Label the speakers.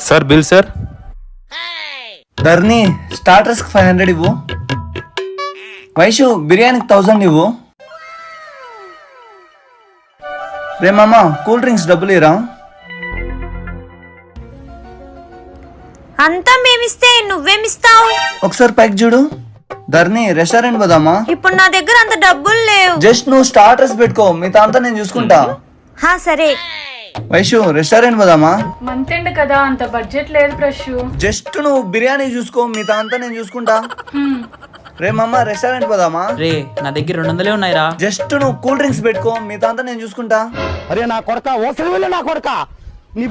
Speaker 1: Sir bill sir.
Speaker 2: ధర్ని starters 500 ఇవ్వు. వైషు బిర్యానీకి 1000 ఇవ్వు. రే మామ కూల్ డ్రింక్స్ డబ్బులు ఇరా.
Speaker 3: అంతా మేమిస్తే నువ్వేమిస్తావు?
Speaker 2: ఒకసారి పైకి చూడు. ధర్ని రెస్టారెంట్ పోదామా?
Speaker 3: ఇప్పుడు నా దగ్గర అంత డబ్బులు లేవు.
Speaker 2: జస్ట్ నువ్వు స్టార్టర్స్ పెట్టుకో, మిగతా అంతా నేను చూసుకుంటా.
Speaker 3: హా సరే.
Speaker 2: వైషు రెస్టారెంట్ పోదామా?
Speaker 4: మంత్ ఎండ్ కదా, అంత బడ్జెట్ లేదు ప్రశ్.
Speaker 2: జస్ట్ నువ్వు బిర్యానీ చూసుకో, మిగతా అంతా నేను చూసుకుంటా. రే మమ్మ రెస్టారెంట్ పోదామా?
Speaker 5: రే నా దగ్గర 200 ఉన్నాయిరా.
Speaker 2: జస్ట్ నువ్వు కూల్ డ్రింక్స్ పెట్టుకో, మిగతా అంతా నేను చూసుకుంటా.
Speaker 6: అరే నా కొడక ఓసలి వెళ్ళి నా కొడక నీ